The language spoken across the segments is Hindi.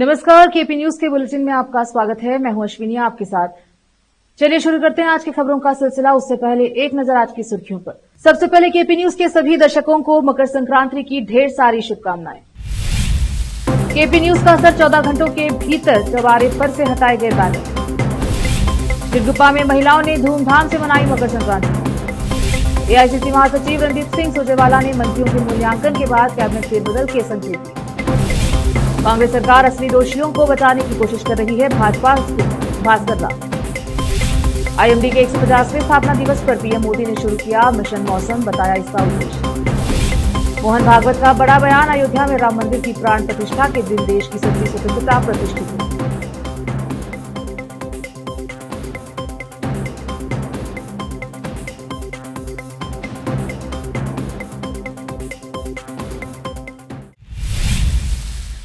नमस्कार, केपी न्यूज के बुलेटिन में आपका स्वागत है। मैं हूं अश्विनी आपके साथ। चलिए शुरू करते हैं आज की खबरों का सिलसिला। उससे पहले एक नजर आज की सुर्खियों पर। सबसे पहले केपी न्यूज के सभी दर्शकों को मकर संक्रांति की ढेर सारी शुभकामनाएं। केपी न्यूज का असर 14 घंटों के भीतर चौबारे पर से हटाए गए बैनर। चिड़गुप्पा में महिलाओं ने धूमधाम से मनाई मकर संक्रांति। एआईसीसी महासचिव रणदीप सिंह सुरजेवाला ने मंत्रियों के मूल्यांकन के बाद कैबिनेट फेरबदल के संकेत दिए। कांग्रेस सरकार असली दोषियों को बचाने की कोशिश कर रही है, भाजपा भास्कर राव। आईएमडी के 150वें स्थापना दिवस पर पीएम मोदी ने शुरू किया मिशन मौसम, बताया इसका उद्देश्य। मोहन भागवत का बड़ा बयान, अयोध्या में राम मंदिर की प्राण प्रतिष्ठा के दिन देश की सच्ची स्वतंत्रता प्रतिष्ठित हुई।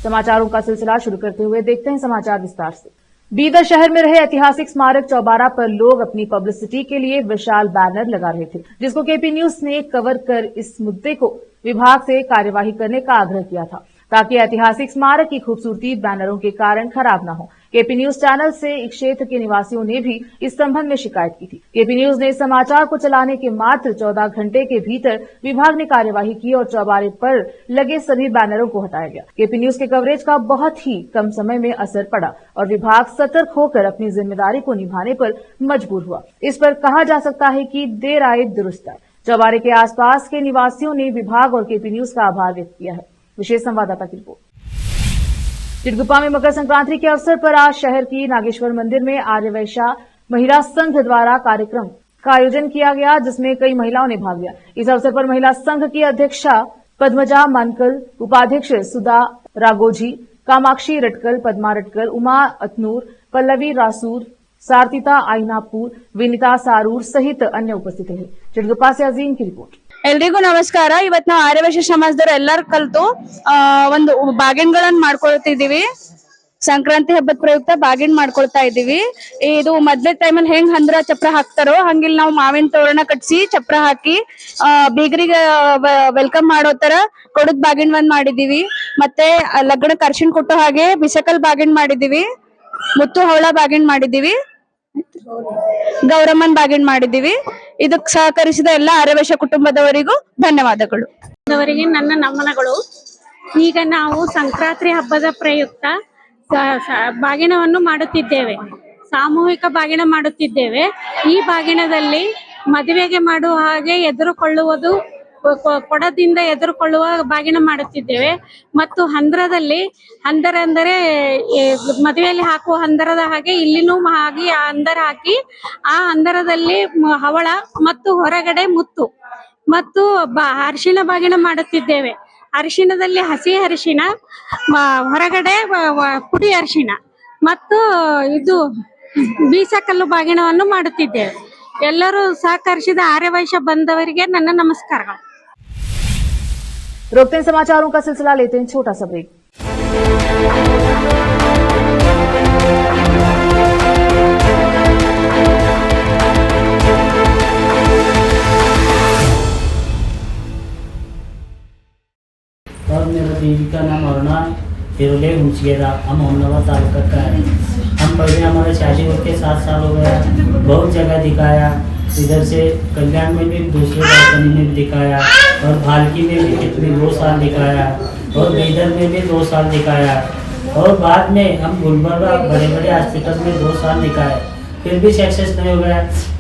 समाचारों का सिलसिला शुरू करते हुए देखते हैं समाचार विस्तार से। बीदर शहर में रहे ऐतिहासिक स्मारक चौबारा पर लोग अपनी पब्लिसिटी के लिए विशाल बैनर लगा रहे थे, जिसको केपी न्यूज ने कवर कर इस मुद्दे को विभाग से कार्यवाही करने का आग्रह किया था, ताकि ऐतिहासिक स्मारक की खूबसूरती बैनरों के कारण खराब न हो। केपी न्यूज चैनल से इस क्षेत्र के निवासियों ने भी इस संबंध में शिकायत की थी। केपी न्यूज ने इस समाचार को चलाने के मात्र 14 घंटे के भीतर विभाग ने कार्यवाही की और चौबारे पर लगे सभी बैनरों को हटाया गया। केपी न्यूज के कवरेज का बहुत ही कम समय में असर पड़ा और विभाग सतर्क होकर अपनी जिम्मेदारी को निभाने पर मजबूर हुआ। इस पर कहा जा सकता है कि देर आए दुरुस्त आए। चौबारे के आसपास के निवासियों ने विभाग और केपी न्यूज का आभार व्यक्त किया है। विशेष संवाददाता की रिपोर्ट। चिड़गुप्पा में मकर संक्रांति के अवसर पर आज शहर की नागेश्वर मंदिर में आर्यवैश्य महिला संघ द्वारा कार्यक्रम का आयोजन किया गया, जिसमें कई महिलाओं ने भाग लिया। इस अवसर पर महिला संघ की अध्यक्षा पद्मजा मानकल, उपाध्यक्ष सुधा रागोजी, कामाक्षी रटकल, पद्मा रटकल, उमा अतनूर, पल्लवी रासूर, सारतिता आइनापुर, विनीता सारूर सहित अन्य उपस्थित रहे। चिड़गुप्पा से अजीम की रिपोर्ट। ಎಲ್ರಿಗೂ ನಮಸ್ಕಾರ। ಇವತ್ತು ನಾವು ಆರ್ಯವೈಶ್ಯ ಸಮಾಜದವರು ಎಲ್ಲರೂ ಕಲ್ತು ಒಂದು ಬಾಗಿಣಗಳನ್ನು ಮಾಡ್ಕೊಳ್ತಿದೀವಿ। ಸಂಕ್ರಾಂತಿ ಹಬ್ಬದ ಪ್ರಯುಕ್ತ ಬಾಗಿಣ್ ಮಾಡ್ಕೊಳ್ತಾ ಇದೀವಿ। ಇದು ಮೊದಲೇ ಟೈಮಲ್ಲಿ ಹೆಂಗ್ ಹಂದ್ರ ಚಪ್ರ ಹಾಕ್ತಾರೋ ಹಂಗಿಲ್ಲಿ ನಾವು ಮಾವಿನ ತೋರಣ ಕಟ್ಸಿ ಚಪ್ರ ಹಾಕಿ ಬೀಗರಿಗೆ ವೆಲ್ಕಮ್ ಮಾಡೋ ತರ ಕೊಡದ್ ಬಾಗಿಣ್ ಒಂದ್ ಮಾಡಿದೀವಿ। ಮತ್ತೆ ಲಗ್ನಕ್ಕೆ ಅರ್ಶಿಣ ಕೊಟ್ಟೋ ಹಾಗೆ ಬಿಸಕಲ್ ಬಾಗಿಣ್ ಮಾಡಿದೀವಿ, ಮುತ್ತು ಹವಳ ಬಾಗಿಣ್ ಮಾಡಿದೀವಿ, ಗೌರಮ್ಮನ್ ಬಾಗಿಣ್ ಮಾಡಿದೀವಿ। ಇದಕ್ಕೆ ಸಹಕರಿಸಿದ ಎಲ್ಲ ಆರ್ಯವೈಶ್ಯ ಕುಟುಂಬದವರಿಗೂ ಧನ್ಯವಾದಗಳು। ನನ್ನ ನಮನಗಳು। ಈಗ ನಾವು ಸಂಕ್ರಾಂತಿ ಹಬ್ಬದ ಪ್ರಯುಕ್ತ ಬಾಗಿಣವನ್ನು ಮಾಡುತ್ತಿದ್ದೇವೆ, ಸಾಮೂಹಿಕ ಬಾಗಿಣ ಮಾಡುತ್ತಿದ್ದೇವೆ। ಈ ಬಾಗಿಣದಲ್ಲಿ ಮದುವೆಗೆ ಮಾಡುವ ಹಾಗೆ ಎದುರುಕೊಳ್ಳುವುದು, ಕೊಡದಿಂದ ಎದುರುಕೊಳ್ಳುವ ಬಾಗಿಣ ಮಾಡುತ್ತಿದ್ದೇವೆ। ಮತ್ತು ಹಂದರದಲ್ಲಿ, ಹಂದರ ಅಂದರೆ ಮದುವೆಯಲ್ಲಿ ಹಾಕುವ ಹಂದರದ ಹಾಗೆ ಇಲ್ಲಿನೂ ಹಾಗೆ ಹಂದರ ಹಾಕಿ ಆ ಹಂದರದಲ್ಲಿ ಹವಳ ಮತ್ತು ಹೊರಗಡೆ ಮುತ್ತು ಮತ್ತು ಅರಿಶಿಣ ಬಾಗಿಣ ಮಾಡುತ್ತಿದ್ದೇವೆ। ಅರಿಶಿಣದಲ್ಲಿ ಹಸಿ ಅರಿಶಿಣ, ಹೊರಗಡೆ ಪುಡಿ ಅರಿಶಿಣ ಮತ್ತು ಇದು ಬೀಸಕಲ್ಲು ಬಾಗಿಣವನ್ನು ಮಾಡುತ್ತಿದ್ದೇವೆ। ಎಲ್ಲರೂ ಸಹಕರಿಸಿದ ಆರ್ಯವೈಶ್ಯ ಬಂಧುವರಿಗೆ ನನ್ನ ನಮಸ್ಕಾರಗಳು। रोकते हैं समाचारों का सिलसिला, लेते हैं छोटा सा ब्रेक। और मेरा दीदी का नाम अरुणा हिरोले हुंचगेरा, हम होमनगर तालुका का है। हम पहले हमारे शादी होकर 7 साल हो गया, बहुत जगह दिखाया। इधर से कल्याण में भी दूसरे बालकनी में भी दिखाया और भालकी में भी कितने 2 साल दिखाया और बीदर में भी 2 साल दिखाया और बाद में हम गुलबर्गा बड़े बड़े हॉस्पिटल में 2 साल दिखाए, फिर भी सक्सेस नहीं हो गया।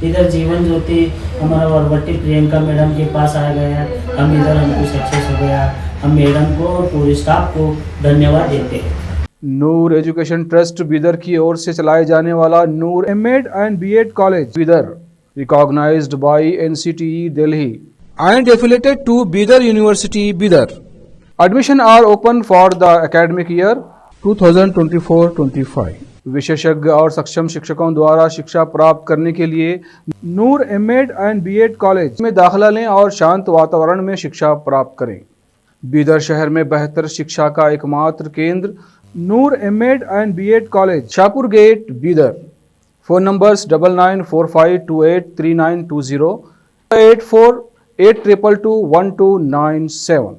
इधर जीवन ज्योति हमारा वरवट्टी प्रियंका मैडम के पास आ गया, हम इधर हमको सक्सेस हो गया। हम मैडम को और पूरे स्टाफ को धन्यवाद देते हैं। नूर एजुकेशन ट्रस्ट बीदर की ओर से चलाए जाने वाला Noor MEd and BEd college Bidar, recognized by NCTE Delhi and affiliated to Bidar University Bidar. Admission are open for the academic year 2024-25। विशेषज्ञ और सक्षम शिक्षकों द्वारा शिक्षा प्राप्त करने के लिए नूर एमएड एंड बीएड कॉलेज में दाखिला लें और शांत वातावरण में शिक्षा प्राप्त करें। बीदर शहर में बेहतर शिक्षा का एकमात्र केंद्र Noor MEd and BEd college, Shahpur gate, Bidar. Phone numbers 9945283920, 8482221297।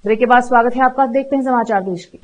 Break के बाद स्वागत है आपका। देखते हैं समाचार देश के।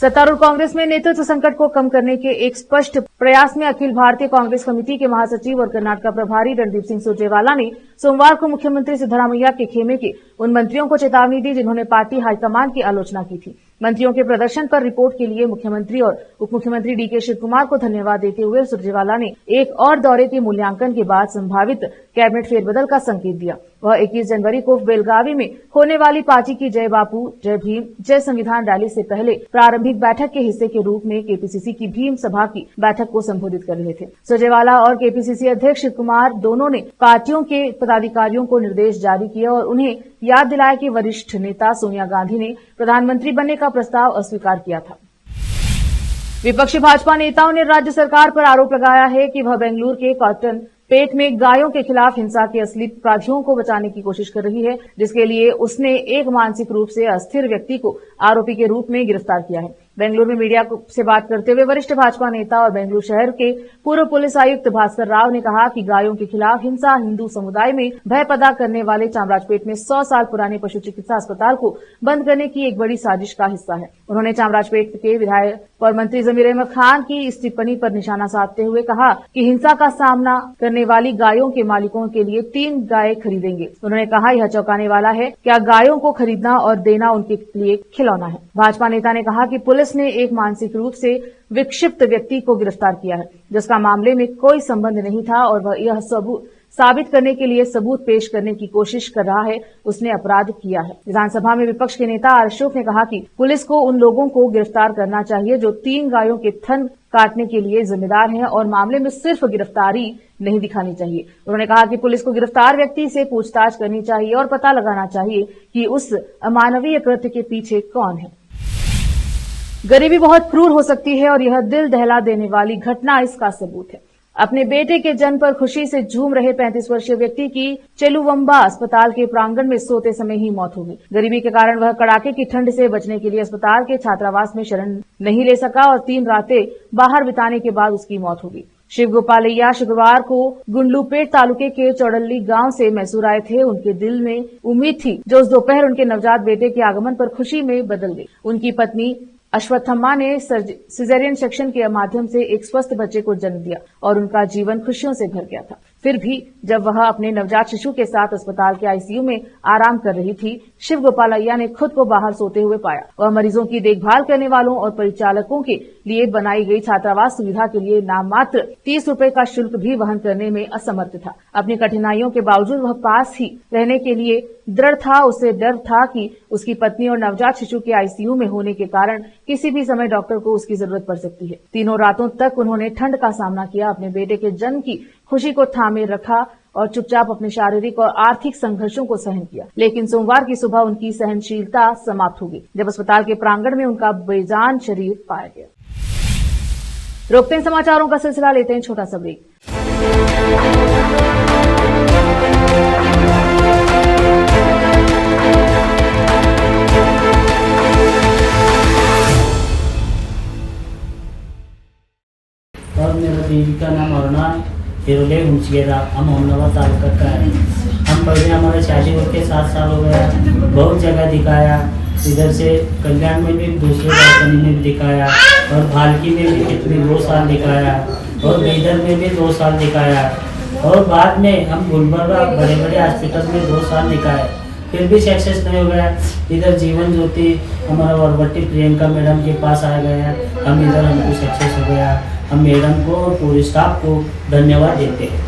सत्तारूढ़ कांग्रेस में नेतृत्व संकट को कम करने के एक स्पष्ट प्रयास में अखिल भारतीय कांग्रेस कमेटी के महासचिव और कर्नाटक प्रभारी रणदीप सिंह सुरजेवाला ने सोमवार को मुख्यमंत्री सिद्धरामैया के खेमे के उन मंत्रियों को चेतावनी दी जिन्होंने पार्टी हाईकमान की आलोचना की थी। मंत्रियों के प्रदर्शन पर रिपोर्ट के लिए मुख्यमंत्री और उप मुख्यमंत्री डीके शिव कुमार को धन्यवाद देते हुए सुरजेवाला ने एक और दौरे के मूल्यांकन के बाद संभावित कैबिनेट फेरबदल का संकेत दिया। वह 21 जनवरी को बेलगावी में होने वाली पार्टी की जय बापू, जय भीम, जय संविधान रैली से पहले प्रारंभिक बैठक के हिस्से के रूप में केपीसीसी की भीम सभा की बैठक को संबोधित कर रहे थे। सुरजेवाला और केपीसीसी अध्यक्ष शिव कुमार दोनों ने पार्टियों के पदाधिकारियों को निर्देश जारी किए और उन्हें याद दिलाया कि वरिष्ठ नेता सोनिया गांधी ने प्रधानमंत्री बनने का प्रस्ताव अस्वीकार किया था। विपक्षी भाजपा नेताओं ने राज्य सरकार पर आरोप लगाया है कि वह बेंगलुरु के कॉटन पेट में गायों के खिलाफ हिंसा के असली अपराधियों को बचाने की कोशिश कर रही है, जिसके लिए उसने एक मानसिक रूप से अस्थिर व्यक्ति को आरोपी के रूप में गिरफ्तार किया है। बेंगलुरु में मीडिया से बात करते हुए वरिष्ठ भाजपा नेता और बेंगलुरु शहर के पूर्व पुलिस आयुक्त भास्कर राव ने कहा कि गायों के खिलाफ हिंसा हिंदू समुदाय में भय पैदा करने वाले चामराजपेट में 100 साल पुराने पशु चिकित्सा अस्पताल को बंद करने की एक बड़ी साजिश का हिस्सा है। उन्होंने चामराजपेट के विधायक और मंत्री जमीर अहमद खान की इस टिप्पणी पर निशाना साधते हुए कहा कि हिंसा का सामना करने वाली गायों के मालिकों के लिए 3 गाय खरीदेंगे। उन्होंने कहा यह चौंकाने वाला है, क्या गायों को खरीदना और देना उनके लिए खिलौना है। भाजपा नेता ने कहा कि पुलिस ने एक मानसिक रूप से विक्षिप्त व्यक्ति को गिरफ्तार किया है, जिसका मामले में कोई संबंध नहीं था और वह यह साबित करने के लिए सबूत पेश करने की कोशिश कर रहा है, उसने अपराध किया है। विधानसभा में विपक्ष के नेता आर अशोक ने कहा कि पुलिस को उन लोगों को गिरफ्तार करना चाहिए जो 3 गायों के थन काटने के लिए जिम्मेदार हैं और मामले में सिर्फ गिरफ्तारी नहीं दिखानी चाहिए। उन्होंने कहा कि पुलिस को गिरफ्तार व्यक्ति से पूछताछ करनी चाहिए और पता लगाना चाहिए कि उस अमानवीय कृत्य के पीछे कौन है। गरीबी बहुत क्रूर हो सकती है और यह दिल दहला देने वाली घटना इसका सबूत है। अपने बेटे के जन्म पर खुशी से झूम रहे 35 वर्षीय व्यक्ति की चेलुवंबा अस्पताल के प्रांगण में सोते समय ही मौत हो गई। गरीबी के कारण वह कड़ाके की ठंड से बचने के लिए अस्पताल के छात्रावास में शरण नहीं ले सका और 3 रातें बाहर बिताने के बाद उसकी मौत हो गई। शिव गोपालैया शुक्रवार को गुंडलूपेट तालुके के चौड़ल्ली गांव से मैसूर आए थे। उनके दिल में उम्मीद थी जो उस दोपहर उनके नवजात बेटे के आगमन पर खुशी में बदल गई। उनकी पत्नी अश्वत्थम्मा ने सिजेरियन सेक्शन के माध्यम से एक स्वस्थ बच्चे को जन्म दिया और उनका जीवन खुशियों से भर गया था। फिर भी जब वह अपने नवजात शिशु के साथ अस्पताल के आईसीयू में आराम कर रही थी, शिव गोपालैया ने खुद को बाहर सोते हुए पाया। वह मरीजों की देखभाल करने वालों और परिचालकों के लिए बनाई गई छात्रावास सुविधा के लिए नाम मात्र 30 रुपए का शुल्क भी वहन करने में असमर्थ था। अपनी कठिनाइयों के बावजूद वह पास ही रहने के लिए दृढ़ था। उसे डर था कि उसकी पत्नी और नवजात शिशु के आईसीयू में होने के कारण किसी भी समय डॉक्टर को उसकी जरूरत पड़ सकती है। 3 रातों तक उन्होंने ठंड का सामना किया, अपने बेटे के जन्म की खुशी को थामे रखा और चुपचाप अपने शारीरिक और आर्थिक संघर्षों को सहन किया। लेकिन सोमवार की सुबह उनकी सहनशीलता समाप्त हो गई जब अस्पताल के प्रांगण में उनका बेजान शरीर पाया गया। रोकते हैं समाचारों का सिलसिला, लेते हैं छोटा सा ब्रेक। और मेरा दीदी का नाम अरुणा हिरोले हुंचगेरा, हम होमनवा तालुका का है। हम पहले हमारा शादी होकर 7 साल हो गया, बहुत जगह दिखाया। इधर से कल्याण में भी दूसरे कंपनी में भी दिखाया और भालकी में भी कितने 2 साल दिखाया और बीदर में भी 2 साल दिखाया और बाद में हम गुलबर्गा बड़े बड़े हॉस्पिटल में 2 साल दिखाए, फिर भी सक्सेस नहीं हो गया। इधर जीवन ज्योति हमारा वरवट्टी प्रियंका मैडम के पास आ गया, हम इधर हमको सक्सेस हो गया। हम मैडम को और पूरे स्टाफ को धन्यवाद देते हैं।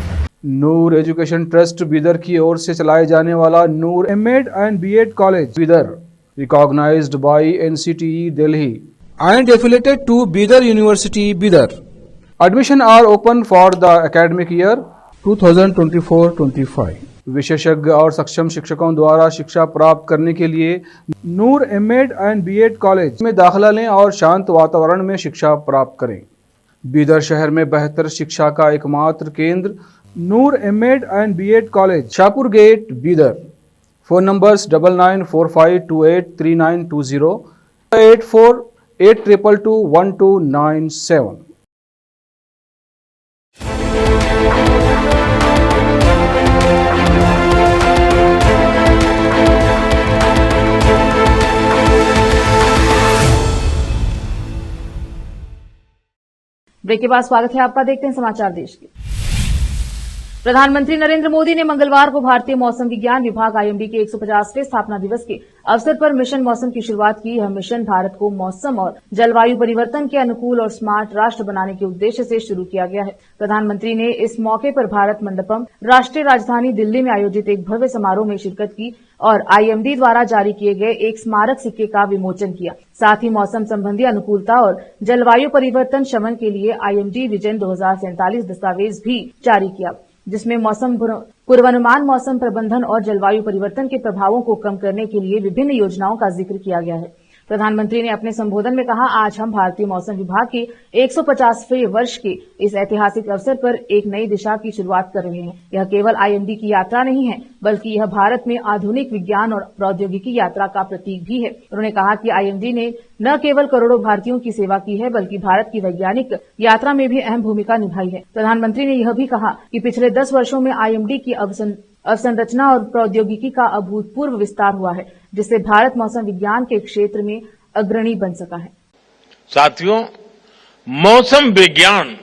नूर एजुकेशन ट्रस्ट बीदर की ओर से चलाए जाने वाला Noor MEd and BEd college Bidar, recognized by NCTE Delhi and affiliated to Bidar University Bidar. Admission are open for the academic year 2024-25. विशेषज्ञ और सक्षम शिक्षकों द्वारा शिक्षा प्राप्त करने के लिए नूर एमएड एंड बीएड कॉलेज में दाखिला लें और शांत वातावरण में शिक्षा प्राप्त करें। बीदर शहर में बेहतर शिक्षा का एकमात्र केंद्र Noor MEd and BEd college, Shahpur gate, Bidar. Phone numbers 9945283920, 8482221297। Break के बाद स्वागत है आपका। देखते हैं समाचार देश के। प्रधानमंत्री नरेंद्र मोदी ने मंगलवार को भारतीय मौसम विज्ञान विभाग आईएमडी के 150वें स्थापना दिवस के अवसर पर मिशन मौसम की शुरुआत की। यह मिशन भारत को मौसम और जलवायु परिवर्तन के अनुकूल और स्मार्ट राष्ट्र बनाने के उद्देश्य से शुरू किया गया है। प्रधानमंत्री ने इस मौके पर भारत मंडपम, राष्ट्रीय राजधानी दिल्ली में आयोजित एक भव्य समारोह में शिरकत की और आईएमडी द्वारा जारी किए गए एक स्मारक सिक्के का विमोचन किया। साथ ही मौसम संबंधी अनुकूलता और जलवायु परिवर्तन शमन के लिए आईएमडी विजन 2047 दस्तावेज भी जारी किया, जिसमें मौसम पूर्वानुमान, मौसम प्रबंधन और जलवायु परिवर्तन के प्रभावों को कम करने के लिए विभिन्न योजनाओं का जिक्र किया गया है। प्रधानमंत्री ने अपने संबोधन में कहा, आज हम भारतीय मौसम विभाग के 150वें वर्ष के इस ऐतिहासिक अवसर पर एक नई दिशा की शुरुआत कर रहे हैं। यह केवल आईएमडी की यात्रा नहीं है, बल्कि यह भारत में आधुनिक विज्ञान और प्रौद्योगिकी यात्रा का प्रतीक भी है। उन्होंने कहा कि आईएमडी ने न केवल करोड़ों भारतीयों की सेवा की है, बल्कि भारत की वैज्ञानिक यात्रा में भी अहम भूमिका निभाई है। प्रधानमंत्री ने यह भी कहा कि पिछले 10 वर्षों में आईएमडी की अवसंरचना और प्रौद्योगिकी का अभूतपूर्व विस्तार हुआ है, जिससे भारत मौसम विज्ञान के क्षेत्र में अग्रणी बन सका है। साथियों, मौसम विज्ञान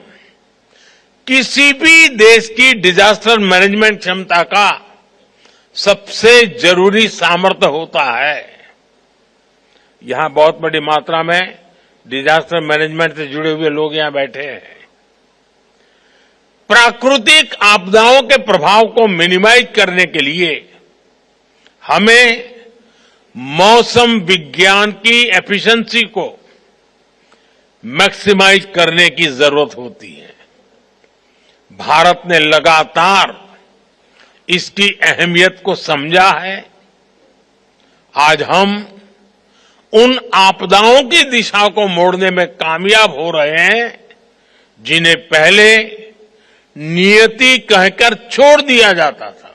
किसी भी देश की डिजास्टर मैनेजमेंट क्षमता का सबसे जरूरी सामर्थ्य होता है। यहां बहुत बड़ी मात्रा में डिजास्टर मैनेजमेंट से जुड़े हुए लोग यहां बैठे हैं। प्राकृतिक आपदाओं के प्रभाव को मिनिमाइज करने के लिए हमें मौसम विज्ञान की एफिशिएंसी को मैक्सिमाइज करने की जरूरत होती है। भारत ने लगातार इसकी अहमियत को समझा है। आज हम उन आपदाओं की दिशा को मोड़ने में कामयाब हो रहे हैं जिन्हें पहले नियति कहकर छोड़ दिया जाता था।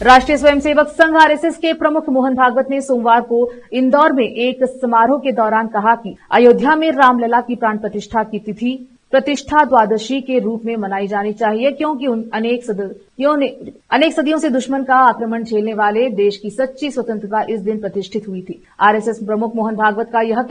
राष्ट्रीय स्वयंसेवक संघ आरएसएस के प्रमुख मोहन भागवत ने सोमवार को इंदौर में एक समारोह के दौरान कहा कि अयोध्या में रामलला की प्राण प्रतिष्ठा की तिथि प्रतिष्ठा द्वादशी के रूप में मनाई जानी चाहिए, क्योंकि अनेक सदियों से दुश्मन का आक्रमण झेलने वाले देश की सच्ची स्वतंत्रता इस दिन प्रतिष्ठित हुई थी। आरएसएस प्रमुख मोहन भागवत का यह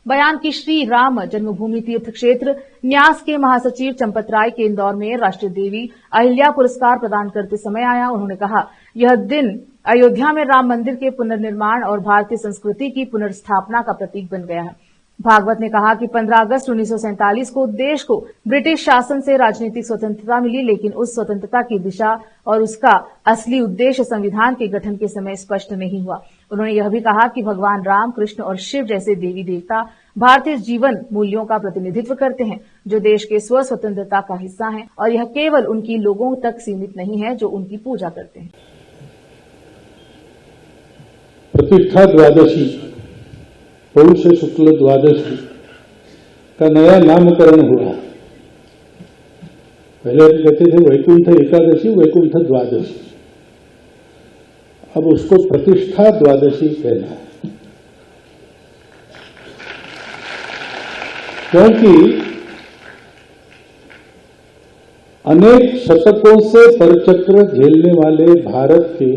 बयान की श्री राम जन्मभूमि तीर्थ क्षेत्र न्यास के महासचिव चंपत राय के इंदौर में राष्ट्रीय देवी अहिल्या पुरस्कार प्रदान करते समय आया। उन्होंने कहा, यह दिन अयोध्या में राम मंदिर के पुनर्निर्माण और भारतीय संस्कृति की पुनर्स्थापना का प्रतीक बन गया है। भागवत ने कहा कि 15 अगस्त 1947 को देश को ब्रिटिश शासन से राजनीतिक स्वतंत्रता मिली, लेकिन उस स्वतंत्रता की दिशा और उसका असली उद्देश्य संविधान के गठन के समय स्पष्ट नहीं हुआ। उन्होंने यह भी कहा कि भगवान राम, कृष्ण और शिव जैसे देवी देवता भारतीय जीवन मूल्यों का प्रतिनिधित्व करते हैं, जो देश के स्व स्वतंत्रता का हिस्सा हैं, और यह केवल उनकी लोगों तक सीमित नहीं है जो उनकी पूजा करते हैं। प्रतिष्ठा द्वादशी, पौष शुक्ल द्वादशी का नया नामकरण हुआ। पहले कहते थे वैकुंठ एकादशी, वैकुंठ द्वादशी, अब उसको प्रतिष्ठा द्वादशी कहना है, क्योंकि अनेक शतकों से परचक्र झेलने वाले भारत के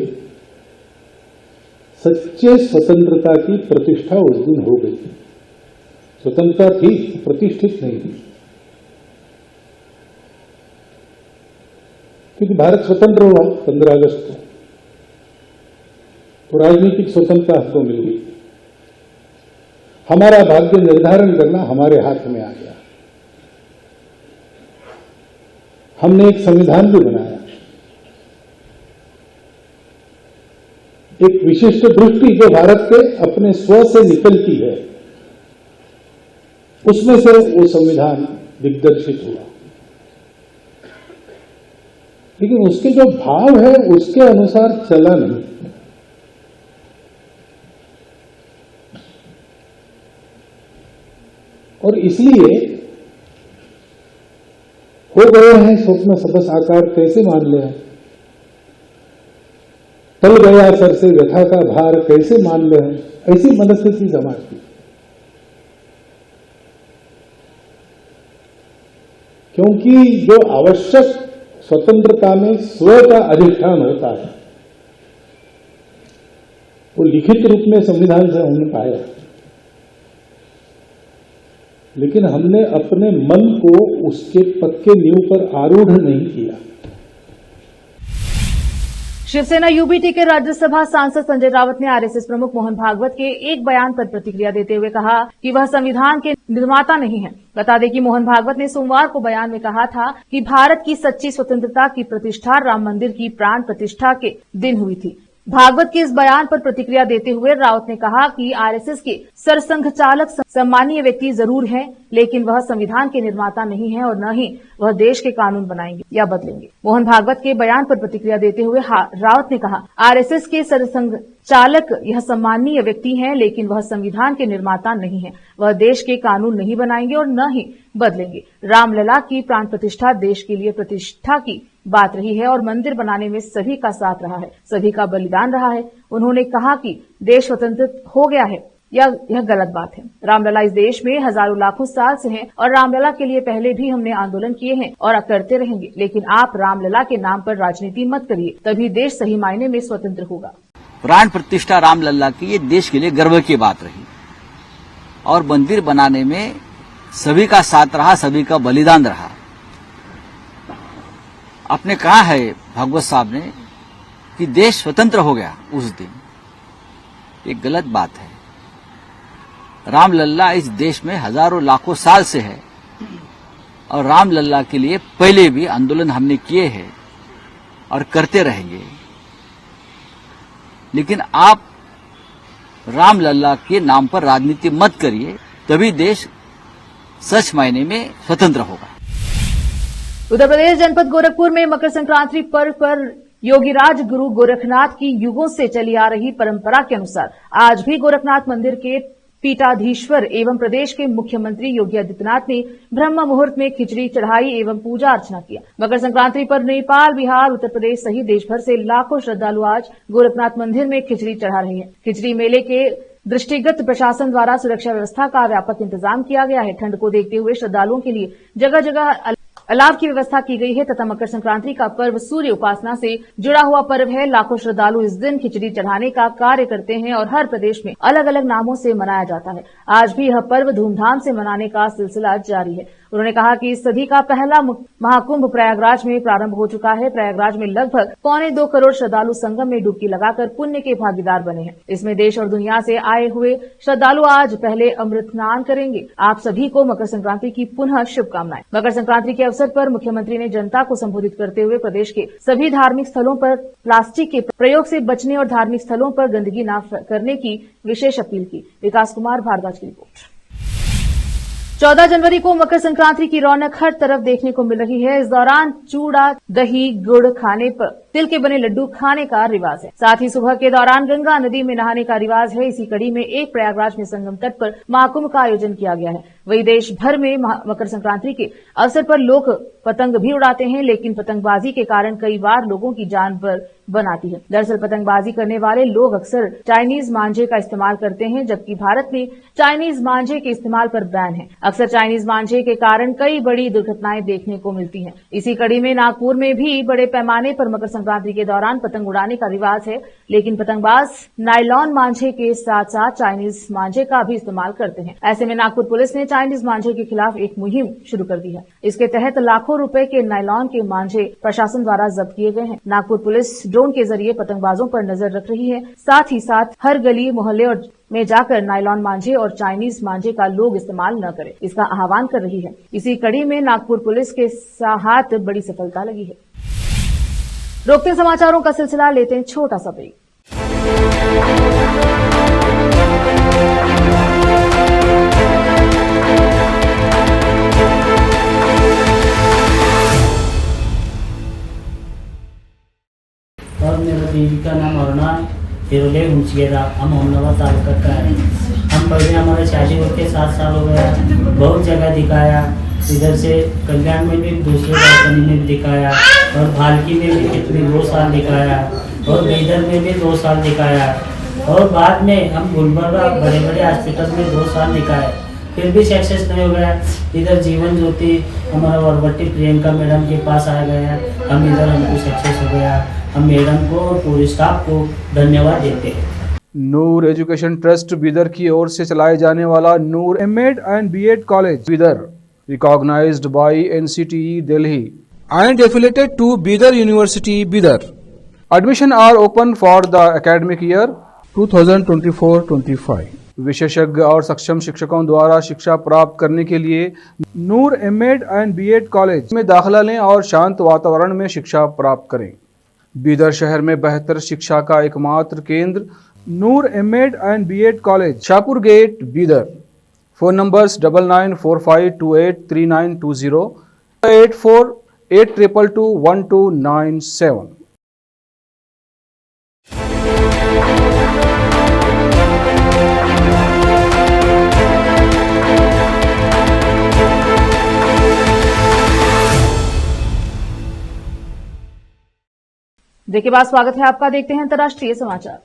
सच्चे स्वतंत्रता की प्रतिष्ठा उस दिन हो गई। स्वतंत्रता थी, प्रतिष्ठित नहीं थी, क्योंकि भारत स्वतंत्र हुआ 15 अगस्त को, तो राजनीतिक स्वतंत्रता हमको मिल गई। हमारा भाग्य निर्धारण करना हमारे हाथ में आ गया। हमने एक संविधान भी बनाया, एक विशिष्ट दृष्टि जो भारत के अपने स्व से निकलती है, उसमें से वो संविधान दिग्दर्शित हुआ। लेकिन उसके जो भाव है उसके अनुसार चला नहीं। और इसलिए हो गए हैं स्वप्न सबस आकार कैसे मान ले, टल गया सर से व्यथा का भार कैसे मान ले, ऐसी मनस्थिति समाज की। क्योंकि जो आवश्यक स्वतंत्रता में स्व का अधिष्ठान होता है वो लिखित रूप में संविधान से हमने पाया। लेकिन हमने अपने मन को उसके पक्के नींव पर आरूढ़ नहीं किया। शिवसेना यूबीटी के राज्यसभा सांसद संजय रावत ने आरएसएस प्रमुख मोहन भागवत के एक बयान पर प्रतिक्रिया देते हुए कहा कि वह संविधान के निर्माता नहीं है। बता दें कि मोहन भागवत ने सोमवार को बयान में कहा था कि भारत की सच्ची स्वतंत्रता की प्रतिष्ठा राम मंदिर की प्राण प्रतिष्ठा के दिन हुई थी। भागवत के इस बयान पर प्रतिक्रिया देते हुए रावत ने कहा कि आरएसएस के सरसंघ चालक सम्मानीय व्यक्ति जरूर हैं, लेकिन वह संविधान के निर्माता नहीं है और न ही वह देश के कानून बनाएंगे या बदलेंगे। मोहन भागवत के बयान पर प्रतिक्रिया देते हुए रावत ने कहा, आरएसएस के सरसंघ चालक यह सम्मानीय व्यक्ति हैं, लेकिन वह संविधान के निर्माता नहीं है। वह देश के कानून नहीं बनाएंगे और न ही बदलेंगे। रामलला की प्राण प्रतिष्ठा देश के लिए प्रतिष्ठा की बात रही है और मंदिर बनाने में सभी का साथ रहा है, सभी का बलिदान रहा है। उन्होंने कहा कि देश स्वतंत्र हो गया है, यह गलत बात है। रामलला इस देश में हजारों लाखों साल से हैं और रामलला के लिए पहले भी हमने आंदोलन किए हैं और करते रहेंगे। लेकिन आप रामलला के नाम पर राजनीति मत करिए, तभी देश सही मायने में स्वतंत्र होगा। प्राण प्रतिष्ठा रामलला की ये देश के लिए गर्व की बात रही और मंदिर बनाने में सभी का साथ रहा, सभी का बलिदान रहा। आपने कहा है भागवत साहब ने कि देश स्वतंत्र हो गया उस दिन, ये गलत बात है। रामलला इस देश में हजारों लाखों साल से है और रामलला के लिए पहले भी आंदोलन हमने किए हैं और करते रहेंगे। लेकिन आप रामलला के नाम पर राजनीति मत करिए, तभी देश सच मायने में स्वतंत्र होगा। उत्तर प्रदेश जनपद गोरखपुर में मकर संक्रांति पर्व पर योगीराज गुरु गोरखनाथ की युगों से चली आ रही परंपरा के अनुसार आज भी गोरखनाथ मंदिर के पीठाधीश्वर एवं प्रदेश के मुख्यमंत्री योगी आदित्यनाथ ने ब्रह्म मुहूर्त में खिचड़ी चढ़ाई एवं पूजा अर्चना किया। मकर संक्रांति पर नेपाल, बिहार, उत्तर प्रदेश सहित देश भर से लाखों श्रद्धालु आज गोरखनाथ मंदिर में खिचड़ी चढ़ा रहे हैं। खिचड़ी मेले के दृष्टिगत प्रशासन द्वारा सुरक्षा व्यवस्था का व्यापक इंतजाम किया गया है। ठंड को देखते हुए श्रद्धालुओं के लिए जगह जगह अलाव की व्यवस्था की गई है तथा मकर संक्रांति का पर्व सूर्य उपासना से जुड़ा हुआ पर्व है। लाखों श्रद्धालु इस दिन खिचड़ी चढ़ाने का कार्य करते हैं और हर प्रदेश में अलग अलग नामों से मनाया जाता है। आज भी यह पर्व धूमधाम से मनाने का सिलसिला जारी है। उन्होंने कहा कि इस सदी का पहला महाकुंभ प्रयागराज में प्रारंभ हो चुका है। प्रयागराज में लगभग 2.25 करोड़ श्रद्धालु संगम में डुबकी लगाकर पुण्य के भागीदार बने हैं। इसमें देश और दुनिया से आए हुए श्रद्धालु आज पहले अमृत स्नान करेंगे। आप सभी को मकर संक्रांति की पुनः शुभकामनाएं। मकर संक्रांति के अवसर पर मुख्यमंत्री ने जनता को संबोधित करते हुए प्रदेश के सभी धार्मिक स्थलों पर प्लास्टिक के प्रयोग से बचने और धार्मिक स्थलों पर गंदगी न करने की विशेष अपील की। विकास कुमार भारद्वाज की रिपोर्ट। 14 जनवरी को मकर संक्रांति की रौनक हर तरफ देखने को मिल रही है। इस दौरान चूड़ा, दही, गुड़ खाने पर तिल के बने लड्डू खाने का रिवाज है। साथ ही सुबह के दौरान गंगा नदी में नहाने का रिवाज है। इसी कड़ी में एक प्रयागराज में संगम तट पर महाकुंभ का आयोजन किया गया है। वही देश भर में मकर संक्रांति के अवसर पर लोग पतंग भी उड़ाते हैं, लेकिन पतंगबाजी के कारण कई बार लोगों की जान बनाती है। दरअसल पतंगबाजी करने वाले लोग अक्सर चाइनीज मांझे का इस्तेमाल करते हैं, जबकि भारत में चाइनीज मांझे के इस्तेमाल पर बैन है। अक्सर चाइनीज मांझे के कारण कई बड़ी दुर्घटनाएं देखने को मिलती हैं। इसी कड़ी में नागपुर में भी बड़े पैमाने पर मकर संक्रांति के दौरान पतंग उड़ाने का रिवाज है, लेकिन पतंगबाज नायलॉन मांझे के साथ साथ चाइनीज मांझे का भी इस्तेमाल करते हैं। ऐसे में नागपुर पुलिस ने चाइनीज मांझे के खिलाफ एक मुहिम शुरू कर दी है। इसके तहत लाखों रुपए के नायलॉन के मांझे प्रशासन द्वारा जब्त किए गए हैं। नागपुर पुलिस ड्रोन के जरिए पतंगबाजों पर नजर रख रही है। साथ ही साथ हर गली मोहल्ले और में जाकर नायलॉन मांझे और चाइनीज मांझे का लोग इस्तेमाल न करें, इसका आह्वान कर रही है। इसी कड़ी में नागपुर पुलिस के हाथ बड़ी सफलता लगी है। रोकते हैं समाचारों का सिलसिला, लेते हैं छोटा सा ब्रेक। और मेरा देवी का नाम अरुणा हिरोले हुंचगेरा, हम होमनवा तालुका का है। हम पहले हमारे शादी होकर 7 साल हो गया, बहुत जगह दिखाया। इधर से कल्याण में भी दूसरे कंपनी में भी दिखाया और भालकी में भी कितने 2 साल दिखाया और बीदर में भी 2 साल दिखाया और बाद में हम गुलबर्गा बड़े बड़े हॉस्पिटल में 2 साल दिखाए, फिर भी सक्सेस नहीं हो गया। इधर जीवन ज्योति हमारा वरवट्टी प्रियंका मैडम के पास आ गया, हम इधर हमको सक्सेस हो गया। हम मैडम को और पूरे स्टाफ को धन्यवाद देते हैं। नूर एजुकेशन ट्रस्ट बीदर की ओर से चलाए जाने वाला Noor MEd and BEd college Bidar, recognized by NCTE Delhi and affiliated to Bidar University, Bidar. Admission are open for the academic year 2024-25. विशेषज्ञ और सक्षम शिक्षकों द्वारा शिक्षा प्राप्त करने के लिए नूर एमएड एंड बीएड कॉलेज में दाखिला लें और शांत वातावरण में शिक्षा प्राप्त करें। बीदर शहर में बेहतर शिक्षा का एकमात्र केंद्र Noor MEd and BEd college, Shahpur gate, Bidar. Phone numbers 9945283920, 8482221297। Break के बाद स्वागत है आपका। देखते हैं अंतर्राष्ट्रीय समाचार।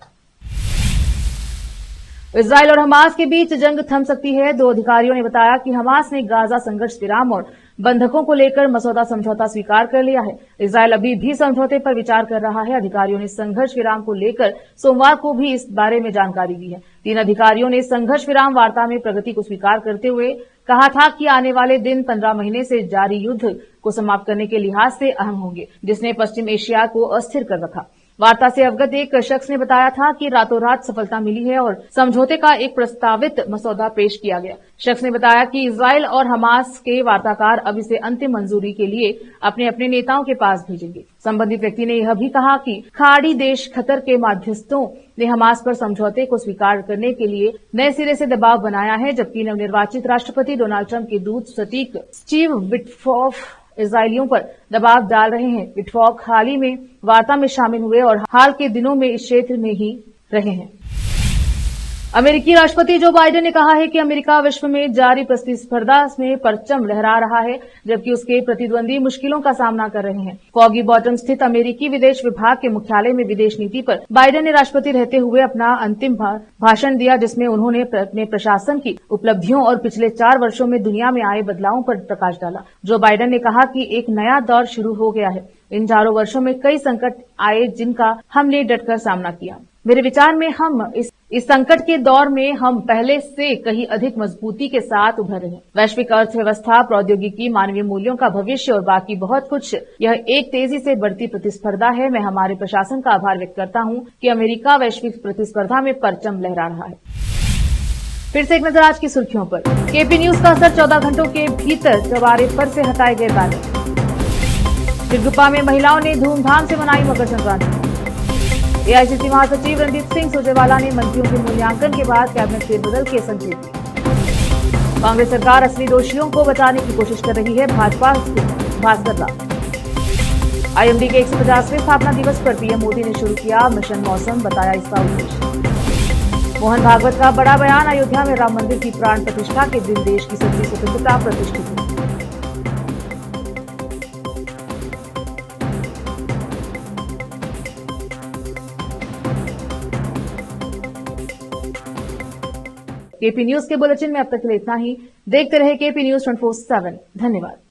इजराइल और हमास के बीच जंग थम सकती है। दो अधिकारियों ने बताया कि हमास ने गाजा संघर्ष विराम और बंधकों को लेकर मसौदा समझौता स्वीकार कर लिया है। इजराइल अभी भी समझौते पर विचार कर रहा है। अधिकारियों ने संघर्ष विराम को लेकर सोमवार को भी इस बारे में जानकारी दी है। 3 अधिकारियों ने संघर्ष विराम वार्ता में प्रगति को स्वीकार करते हुए कहा था कि आने वाले दिन 15 महीने से जारी युद्ध को समाप्त करने के लिहाज से अहम होंगे, जिसने पश्चिम एशिया को अस्थिर कर रखा। वार्ता से अवगत एक शख्स ने बताया था कि रातों रात सफलता मिली है और समझौते का एक प्रस्तावित मसौदा पेश किया गया। शख्स ने बताया कि इजराइल और हमास के वार्ताकार अब इसे अंतिम मंजूरी के लिए अपने अपने नेताओं के पास भेजेंगे। संबंधित व्यक्ति ने यह भी कहा कि खाड़ी देश कतर के मध्यस्थों ने हमास पर समझौते को स्वीकार करने के लिए नए सिरे से दबाव बनाया है, जबकि नवनिर्वाचित राष्ट्रपति डोनाल्ड ट्रंप के दूत सटीक स्टीव विटकॉफ इजरायलियों पर दबाव डाल रहे हैं। विटकॉफ हाल ही में वार्ता में शामिल हुए और हाल के दिनों में इस क्षेत्र में ही रहे हैं। अमेरिकी राष्ट्रपति जो बाइडेन ने कहा है कि अमेरिका विश्व में जारी प्रतिस्पर्धा में परचम लहरा रहा है, जबकि उसके प्रतिद्वंदी मुश्किलों का सामना कर रहे हैं। फॉगी बॉटम स्थित अमेरिकी विदेश विभाग के मुख्यालय में विदेश नीति पर बाइडेन ने राष्ट्रपति रहते हुए अपना अंतिम भाषण दिया, जिसमें उन्होंने अपने प्रशासन की उपलब्धियों और पिछले 4 वर्षों में दुनिया में आए बदलावों पर प्रकाश डाला। जो बाइडेन ने कहा कि एक नया दौर शुरू हो गया है। इन 4 वर्षों में कई संकट आए जिनका हमने डटकर सामना किया। मेरे विचार में हम इस संकट के दौर में हम पहले से कहीं अधिक मजबूती के साथ उभर रहे हैं। वैश्विक अर्थव्यवस्था, प्रौद्योगिकी, मानवीय मूल्यों का भविष्य और बाकी बहुत कुछ। यह एक तेजी से बढ़ती प्रतिस्पर्धा है। मैं हमारे प्रशासन का आभार व्यक्त करता हूं कि अमेरिका वैश्विक प्रतिस्पर्धा में परचम लहरा रहा है। फिर से एक नजर आज की सुर्खियों पर। केपी न्यूज का असर 14 घंटों के भीतर चौबारे पर से हटाए गए बैनर। चिरगुप्पा में महिलाओं ने धूमधाम से मनाई मकर संक्रांति। एआईसीसी महासचिव रणदीप सिंह सुरजेवाला ने मंत्रियों के मूल्यांकन के बाद कैबिनेट फेरबदल के संकेत दिए। कांग्रेस सरकार असली दोषियों को बचाने की कोशिश कर रही है, भाजपा भास्कर राव। आईएमडी के 150वें स्थापना दिवस पर पीएम मोदी ने शुरू किया मिशन मौसम, बताया इसका उद्देश्य। मोहन भागवत का बड़ा बयान, अयोध्या में राम मंदिर की प्राण प्रतिष्ठा के दिन देश की सच्ची स्वतंत्रता प्रतिष्ठित हुई। केपी न्यूज के बुलेटिन में अब तक के लिए इतना ही। देखते रहे केपी न्यूज 24/7। धन्यवाद।